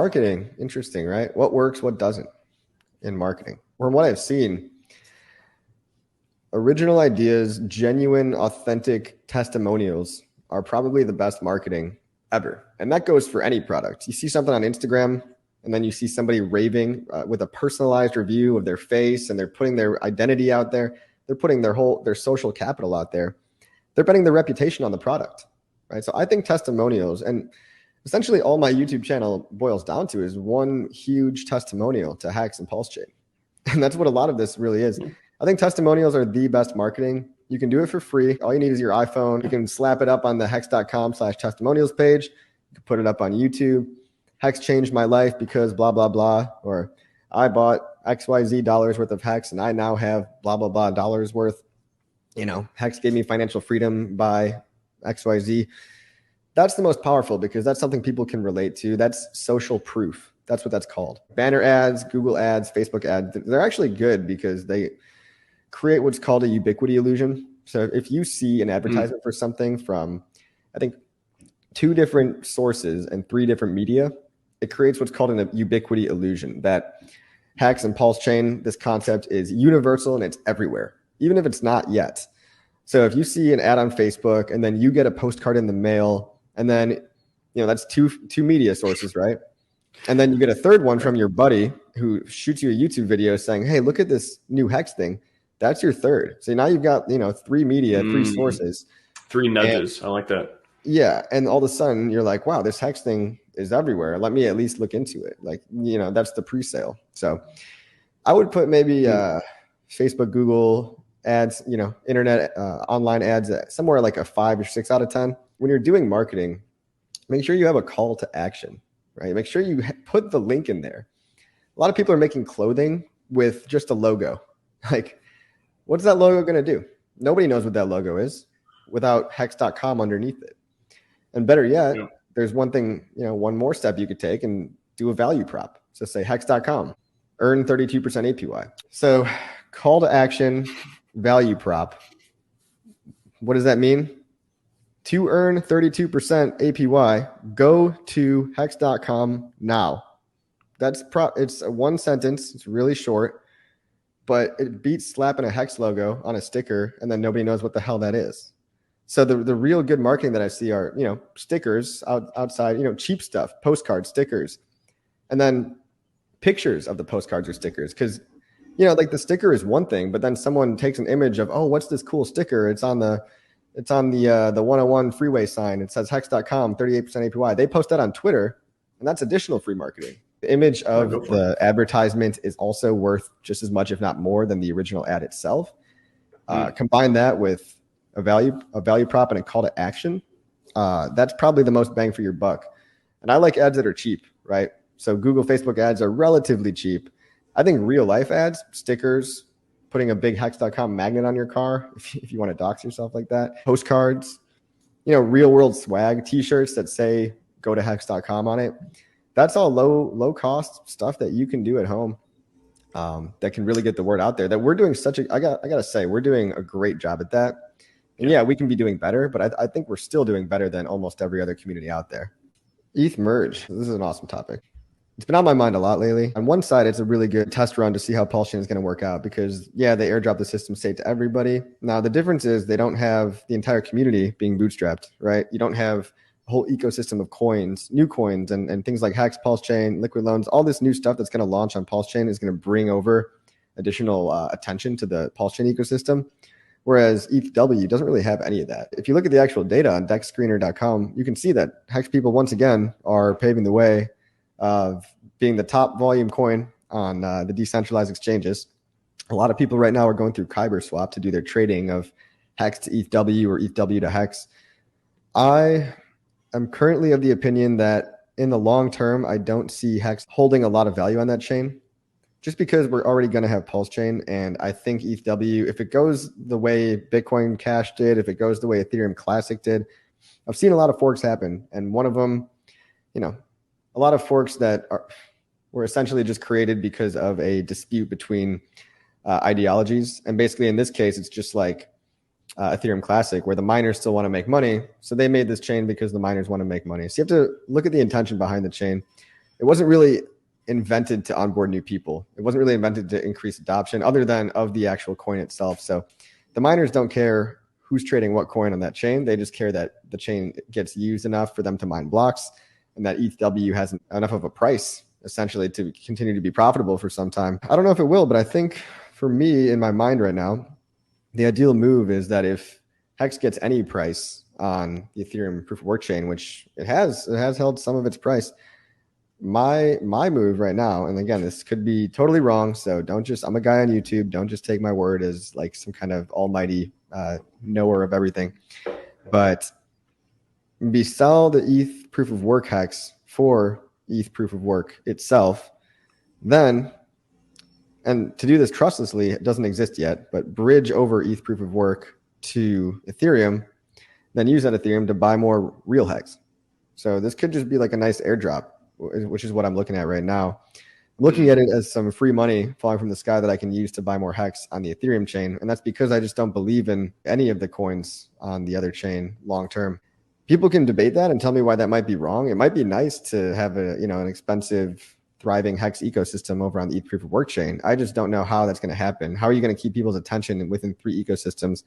Marketing, interesting, right? What works, what doesn't in marketing? From what I've seen, original ideas, genuine, authentic testimonials are probably the best marketing ever. And that goes for any product. You see something on Instagram, and then you see somebody raving with a personalized review of their face, and they're putting their identity out there. They're putting their social capital out there. They're betting their reputation on the product, right? So I think testimonials, and essentially all my YouTube channel boils down to, is one huge testimonial to Hex and Pulsechain. And that's what a lot of this really is. I think testimonials are the best marketing. You can do it for free. All you need is your iPhone. You can slap it up on the hex.com/testimonials page. You can put it up on YouTube. Hex changed my life because blah, blah, blah. Or I bought XYZ dollars worth of Hex and I now have blah, blah, blah dollars worth. You know, Hex gave me financial freedom by XYZ. That's the most powerful because that's something people can relate to. That's social proof. That's what that's called. Banner ads, Google ads, Facebook ads, they're actually good because they create what's called a ubiquity illusion. So if you see an advertisement for something from, I think, 2 different sources and 3 different media, it creates what's called an ubiquity illusion, that Hex and Pulsechain, this concept is universal and it's everywhere, even if it's not yet. So if you see an ad on Facebook and then you get a postcard in the mail, and then, you know, that's two media sources, right? And then you get a third one from your buddy who shoots you a YouTube video saying, hey, look at this new Hex thing. That's your third. So now you've got, 3 media, 3 sources. 3 nudges. I like that. Yeah. And all of a sudden you're like, wow, this Hex thing is everywhere. Let me at least look into it. Like, that's the pre-sale. So I would put maybe Facebook, Google ads, internet, online ads, somewhere like a 5 or 6 out of 10. When you're doing marketing, make sure you have a call to action, right? Make sure you put the link in there. A lot of people are making clothing with just a logo. Like, what's that logo going to do? Nobody knows what that logo is without hex.com underneath it. And better yet, there's one thing, one more step you could take and do a value prop. So say hex.com, earn 32% APY. So call to action, value prop. What does that mean? To earn 32% APY, go to hex.com now. It's a 1 sentence. It's really short, but it beats slapping a Hex logo on a sticker and then nobody knows what the hell that is. So the real good marketing that I see are, stickers outside, cheap stuff, postcards, stickers, and then pictures of the postcards or stickers. Because, like the sticker is one thing, but then someone takes an image of, oh, what's this cool sticker? It's on the 101 freeway sign. It says hex.com, 38% APY. They post that on Twitter, and that's additional free marketing. The image of the advertisement is also worth just as much, if not more, than the original ad itself. Combine that with a value prop and a call to action. That's probably the most bang for your buck. And I like ads that are cheap, right? So Google, Facebook ads are relatively cheap. I think real life ads, stickers, putting a big hex.com magnet on your car if you want to dox yourself like that, postcards, real world swag, t-shirts that say go to hex.com on it. That's all low cost stuff that you can do at home, that can really get the word out there. That we're doing I gotta say, we're doing a great job at that. And yeah, we can be doing better, but I think we're still doing better than almost every other community out there. ETH merge. This is an awesome topic. It's been on my mind a lot lately. On one side, it's a really good test run to see how Pulsechain is going to work out because, they airdrop the system state to everybody. Now, the difference is they don't have the entire community being bootstrapped, right? You don't have a whole ecosystem of coins, new coins, and things like Hex, Pulsechain, liquid loans. All this new stuff that's going to launch on Pulsechain is going to bring over additional attention to the Pulsechain ecosystem. Whereas ETHW doesn't really have any of that. If you look at the actual data on dexscreener.com, you can see that Hex people, once again, are paving the way of being the top volume coin on the decentralized exchanges. A lot of people right now are going through Kyber swap to do their trading of Hex to ETHW or ETHW to Hex. I am currently of the opinion that in the long term, I don't see Hex holding a lot of value on that chain just because we're already going to have Pulsechain. And I think ETHW, if it goes the way Bitcoin Cash did, if it goes the way Ethereum Classic did, I've seen a lot of forks happen. And one of them, a lot of forks that were essentially just created because of a dispute between ideologies. And basically in this case, it's just like Ethereum Classic, where the miners still want to make money. So they made this chain because the miners want to make money. So you have to look at the intention behind the chain. it wasn't really invented to onboard new people. It wasn't really invented to increase adoption other than of the actual coin itself. So the miners don't care who's trading what coin on that chain. They just care that the chain gets used enough for them to mine blocks and that ETHW has enough of a price essentially to continue to be profitable for some time. I don't know if it will, but I think for me in my mind right now, the ideal move is that if Hex gets any price on the Ethereum proof of work chain, which it has held some of its price. My move right now, and again, this could be totally wrong, so I'm a guy on YouTube, don't just take my word as like some kind of almighty knower of everything, but sell the ETH proof of work Hex for ETH proof of work itself, then, and to do this trustlessly, it doesn't exist yet, but bridge over ETH proof of work to Ethereum, then use that Ethereum to buy more real Hex. So this could just be like a nice airdrop, which is what I'm looking at right now. I'm looking at it as some free money falling from the sky that I can use to buy more Hex on the Ethereum chain. And that's because I just don't believe in any of the coins on the other chain long term. People can debate that and tell me why that might be wrong. It might be nice to have an expensive, thriving Hex ecosystem over on the ETH proof of work chain. I just don't know how that's going to happen. How are you going to keep people's attention within three ecosystems,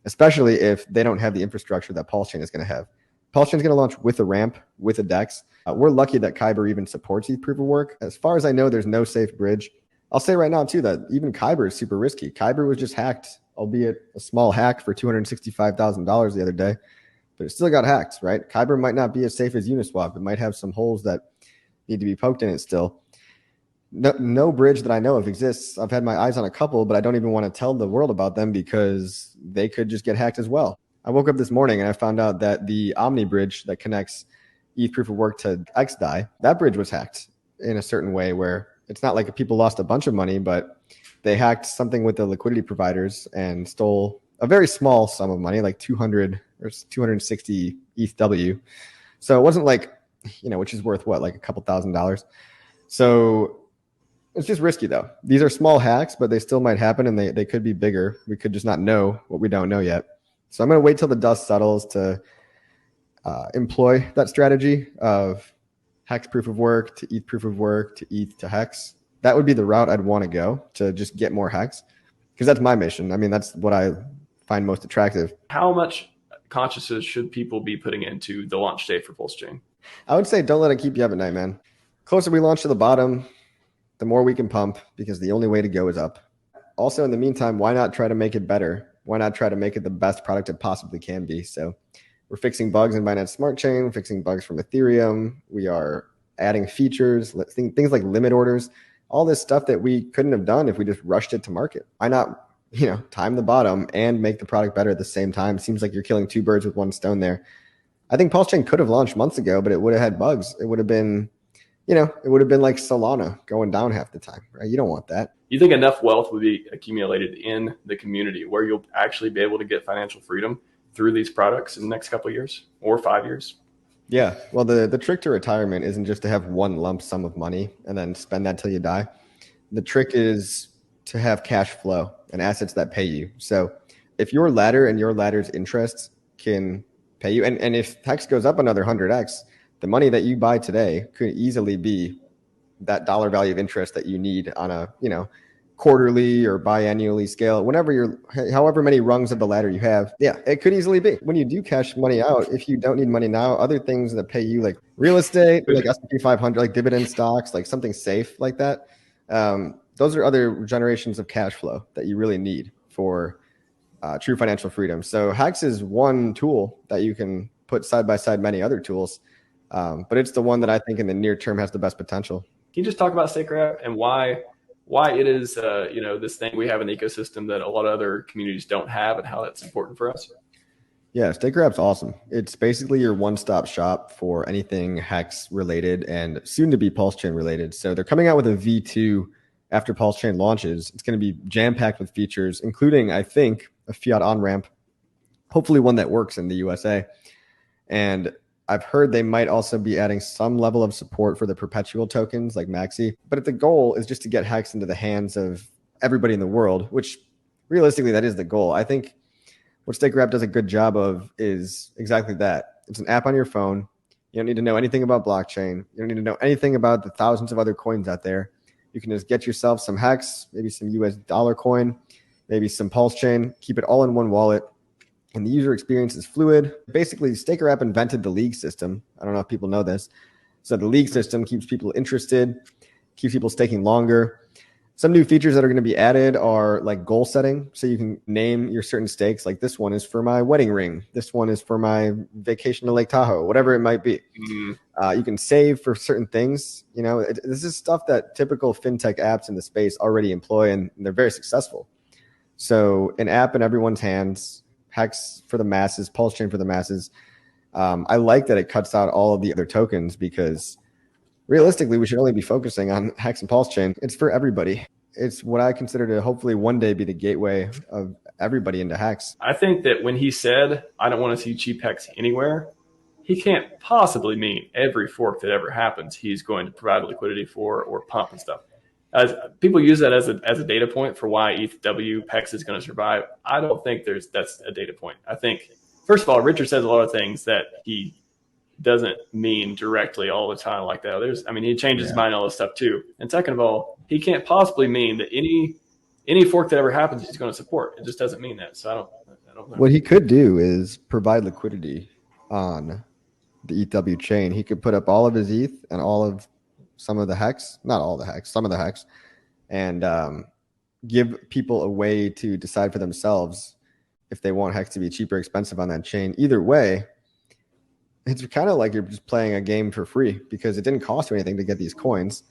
especially if they don't have the infrastructure that Pulsechain is going to have? Pulsechain is going to launch with a ramp, with a DEX. We're lucky that Kyber even supports ETH proof of work. As far as I know, there's no safe bridge. I'll say right now, too, that even Kyber is super risky. Kyber was just hacked, albeit a small hack for $265,000 the other day, but it still got hacked, right? Kyber might not be as safe as Uniswap. It might have some holes that need to be poked in it still. No bridge that I know of exists. I've had my eyes on a couple, but I don't even want to tell the world about them because they could just get hacked as well. I woke up this morning and I found out that the Omni bridge that connects ETH proof of work to XDAI, that bridge was hacked in a certain way where it's not like people lost a bunch of money, but they hacked something with the liquidity providers and stole a very small sum of money, like 200 or 260 ETHW. So it wasn't like, which is worth what, like a couple $1,000s. So it's just risky though. These are small hacks, but they still might happen and they could be bigger. We could just not know what we don't know yet. So I'm going to wait till the dust settles to employ that strategy of Hex proof of work to ETH proof of work to ETH to Hex. That would be the route I'd want to go to just get more Hex, because that's my mission. I mean, that's what I find most attractive. How much consciousness should people be putting into the launch date for Pulsechain? I would say don't let it keep you up at night, man. Closer we launch to the bottom, the more we can pump, because the only way to go is up. Also, in the meantime, why not try to make it better? Why not try to make it the best product it possibly can be? So we're fixing bugs in Binance Smart Chain, we're fixing bugs from Ethereum. We are adding features, things like limit orders, all this stuff that we couldn't have done if we just rushed it to market. Why not, time the bottom and make the product better at the same time? It seems like you're killing two birds with one stone there. I think Pulsechain could have launched months ago, but it would have had bugs. It would have been, it would have been like Solana going down half the time, right? You don't want that. You think enough wealth will be accumulated in the community where you'll actually be able to get financial freedom through these products in the next couple of years or 5 years? Yeah. Well, the trick to retirement isn't just to have one lump sum of money and then spend that till you die. The trick is to have cash flow and assets that pay you. So if your ladder and your ladder's interests can pay you, and if Hex goes up another 100x, the money that you buy today could easily be that dollar value of interest that you need on a, quarterly or biannually scale, however many rungs of the ladder you have. Yeah, it could easily be. When you do cash money out, if you don't need money now, other things that pay you like real estate, like S&P 500, like dividend stocks, like something safe like that. Those are other generations of cash flow that you really need for true financial freedom. So Hex is one tool that you can put side by side many other tools. But it's the one that I think in the near term has the best potential. Can you just talk about StakerApp and why it is, this thing we have in the ecosystem that a lot of other communities don't have and how that's important for us? Yeah, StakerApp's awesome. It's basically your one-stop shop for anything Hex related and soon to be Pulsechain related. So they're coming out with a V2 after Pulsechain launches. It's going to be jam-packed with features, including, I think, a fiat on-ramp, hopefully one that works in the USA. And I've heard they might also be adding some level of support for the perpetual tokens like Maxi. But if the goal is just to get Hex into the hands of everybody in the world, which realistically that is the goal, I think what StakerApp does a good job of is exactly that. It's an app on your phone. You don't need to know anything about blockchain. You don't need to know anything about the thousands of other coins out there. You can just get yourself some Hex, maybe some US dollar coin, maybe some Pulsechain, keep it all in one wallet. And the user experience is fluid. Basically, Staker app invented the league system. I don't know if people know this. So the league system keeps people interested, keeps people staking longer. Some new features that are going to be added are like goal setting. So you can name your certain stakes. Like this one is for my wedding ring. This one is for my vacation to Lake Tahoe, whatever it might be. You can save for certain things. You know, this is stuff that typical fintech apps in the space already employ, and they're very successful. So an app in everyone's hands, Hex for the masses, Pulsechain for the masses. I like that it cuts out all of the other tokens because realistically, we should only be focusing on Hex and Pulsechain. It's for everybody. It's what I consider to hopefully one day be the gateway of everybody into Hex. I think that when he said, I don't want to see cheap Hex anywhere, he can't possibly mean every fork that ever happens he's going to provide liquidity for or pump and stuff. As people use that as a data point for why ETHW Hex is going to survive. I don't think that's a data point. I think, first of all, Richard says a lot of things that he doesn't mean directly all the time like that. He changes his mind on all this stuff too. And second of all, he can't possibly mean that any fork that ever happens he's going to support. It just doesn't mean that. So I don't know. What he could do is provide liquidity on the ETHW chain. He could put up all of his ETH and all of some of the Hex, not all the Hex, some of the Hex, and give people a way to decide for themselves if they want Hex to be cheap or expensive on that chain. Either way, it's kind of like you're just playing a game for free because it didn't cost you anything to get these coins.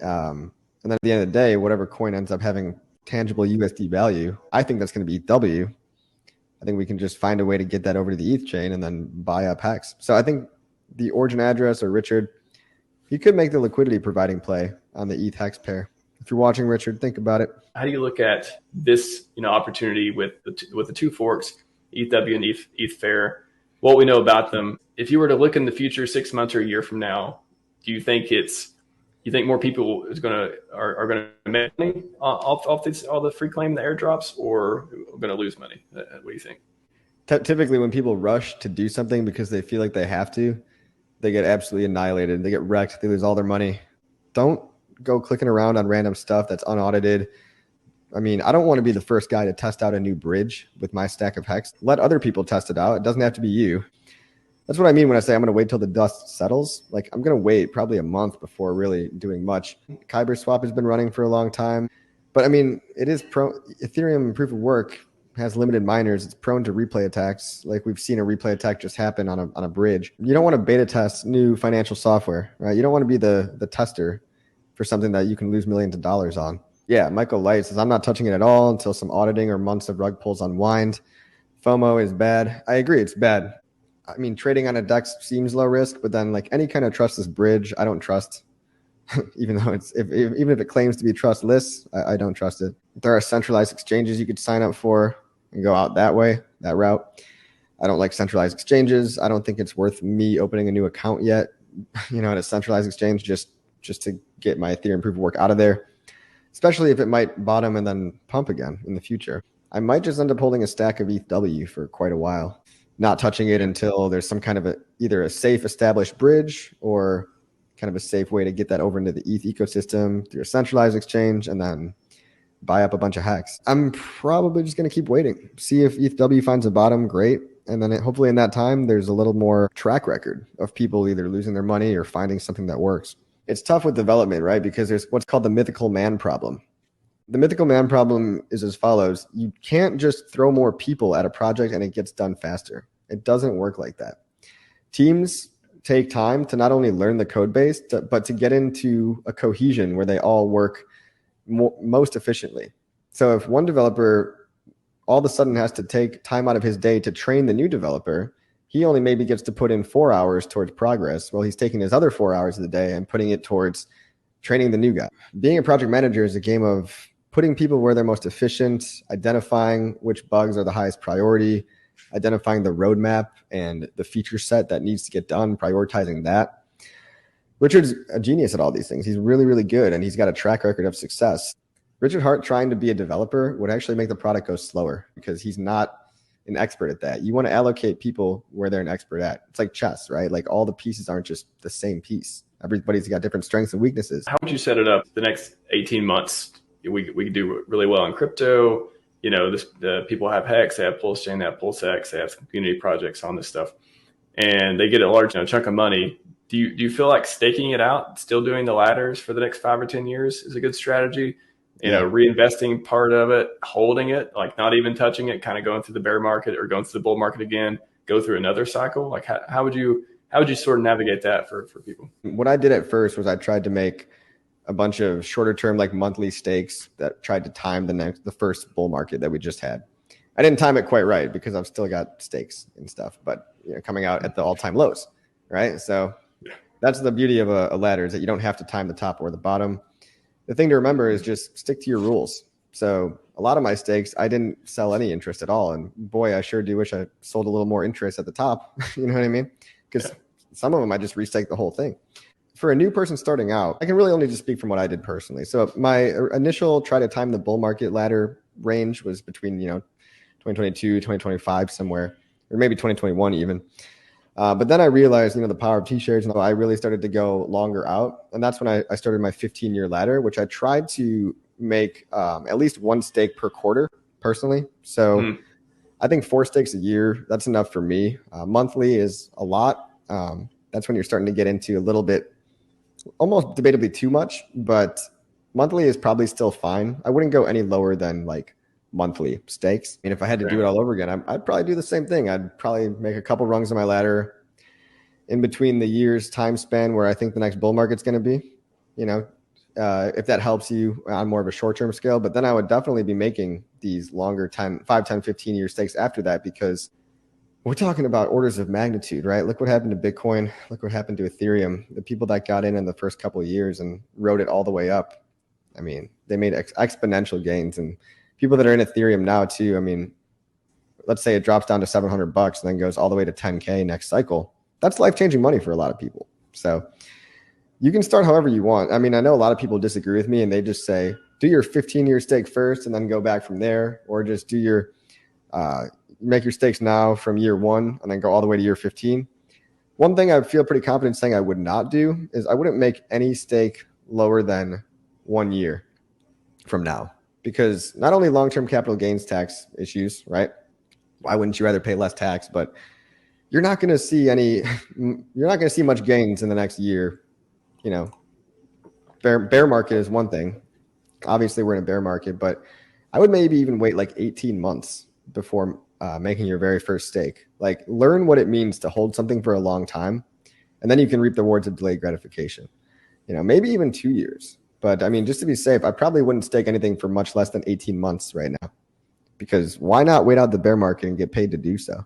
And then at the end of the day, whatever coin ends up having tangible USD value, I think that's going to be ETHW. I think we can just find a way to get that over to the ETH chain and then buy up Hex. So I think the origin address or Richard, he could make the liquidity providing play on the ETH Hex pair. If you're watching, Richard, think about it. How do you look at this, opportunity with the two forks, ETHW and ETH Fair? What we know about them. If you were to look in the future, 6 months or a year from now, do you think more people are going to make money off all the free claim, the airdrops, or are going to lose money? What do you think? Typically, when people rush to do something because they feel like they have to, they get absolutely annihilated. They get wrecked. They lose all their money. Don't go clicking around on random stuff that's unaudited. I mean, I don't want to be the first guy to test out a new bridge with my stack of Hex. Let other people test it out. It doesn't have to be you. That's what I mean when I say I'm going to wait till the dust settles. Like, I'm going to wait probably a month before really doing much. Kyber swap has been running for a long time. But I mean, it is Ethereum proof of work has limited miners. It's prone to replay attacks. Like we've seen a replay attack just happen on a bridge. You don't want to beta test new financial software, right? You don't want to be the tester for something that you can lose millions of dollars on. Yeah, Michael Light says, I'm not touching it at all until some auditing or months of rug pulls unwind. FOMO is bad. I agree, it's bad. I mean, trading on a DEX seems low risk, but then like any kind of trustless bridge, I don't trust. Even though even if it claims to be trustless, I don't trust it. There are centralized exchanges you could sign up for and go out that route. I don't like centralized exchanges. I don't think it's worth me opening a new account yet, at a centralized exchange just to get my Ethereum proof of work out of there. Especially if it might bottom and then pump again in the future. I might just end up holding a stack of ETHW for quite a while, not touching it until there's some kind of either a safe established bridge or kind of a safe way to get that over into the ETH ecosystem through a centralized exchange and then buy up a bunch of Hex. I'm probably just going to keep waiting, see if ETHW finds a bottom, great. And then hopefully in that time, there's a little more track record of people either losing their money or finding something that works. It's tough with development, right? Because there's what's called the mythical man problem. The mythical man problem is as follows. You can't just throw more people at a project and it gets done faster. It doesn't work like that. Teams take time to not only learn the code base, but to get into a cohesion where they all work most efficiently. So if one developer all of a sudden has to take time out of his day to train the new developer, he only maybe gets to put in 4 hours towards progress while he's taking his other 4 hours of the day and putting it towards training the new guy. Being a project manager is a game of putting people where they're most efficient, identifying which bugs are the highest priority, identifying the roadmap and the feature set that needs to get done, prioritizing that. Richard's a genius at all these things. He's really, really good, and he's got a track record of success. Richard Hart trying to be a developer would actually make the product go slower because he's not an expert at that. You want to allocate people where they're an expert at. It's like chess, right? Like all the pieces aren't just the same piece. Everybody's got different strengths and weaknesses. How would you set it up the next 18 months? We could do really well in crypto. The people have Hex, they have Pulsechain, they have Pulsex, they have some community projects on this stuff, and they get a large chunk of money. Do you feel like staking it out, still doing the ladders for the next 5 or 10 years is a good strategy? Reinvesting part of it, holding it, like not even touching it, kind of going through the bear market or going through the bull market again, go through another cycle. Like how would you sort of navigate that for people? What I did at first was I tried to make a bunch of shorter term, like monthly stakes that tried to time the first bull market that we just had. I didn't time it quite right because I've still got stakes and stuff, but coming out at the all-time lows, right? So that's the beauty of a ladder, is that you don't have to time the top or the bottom. The thing to remember is just stick to your rules. So a lot of my stakes, I didn't sell any interest at all. And boy, I sure do wish I sold a little more interest at the top. You know what I mean? Because some of them, I just restaked the whole thing. For a new person starting out, I can really only just speak from what I did personally. So my initial try to time the bull market ladder range was between, 2022, 2025 somewhere, or maybe 2021 even. But then I realized, the power of T-shares, and I really started to go longer out. And that's when I started my 15-year ladder, which I tried to make at least one stake per quarter personally. So I think 4 stakes a year, that's enough for me. Monthly is a lot. That's when you're starting to get into a little bit, almost debatably too much, but monthly is probably still fine. I wouldn't go any lower than like monthly stakes. And if I had to do it all over again, I'd probably do the same thing. I'd probably make a couple rungs on my ladder in between the years time span where I think the next bull market's going to be, if that helps you on more of a short-term scale. But then I would definitely be making these longer 5, 10, 15-year stakes after that, because we're talking about orders of magnitude, right? Look what happened to Bitcoin. Look what happened to Ethereum. The people that got in the first couple of years and rode it all the way up, I mean, they made exponential gains. And people that are in Ethereum now too, I mean, let's say it drops down to $700 and then goes all the way to 10K next cycle. That's life-changing money for a lot of people. So you can start however you want. I mean, I know a lot of people disagree with me and they just say, do your 15-year stake first and then go back from there, or just do your make your stakes now from year 1 and then go all the way to year 15. One thing I feel pretty confident saying I would not do is I wouldn't make any stake lower than 1 year from now, because not only long-term capital gains tax issues, right? Why wouldn't you rather pay less tax? But you're not going to see much gains in the next year. Bear market is one thing. Obviously we're in a bear market, but I would maybe even wait like 18 months before making your very first stake. Like, learn what it means to hold something for a long time, and then you can reap the rewards of delayed gratification. Maybe even 2 years. But I mean, just to be safe, I probably wouldn't stake anything for much less than 18 months right now, because why not wait out the bear market and get paid to do so?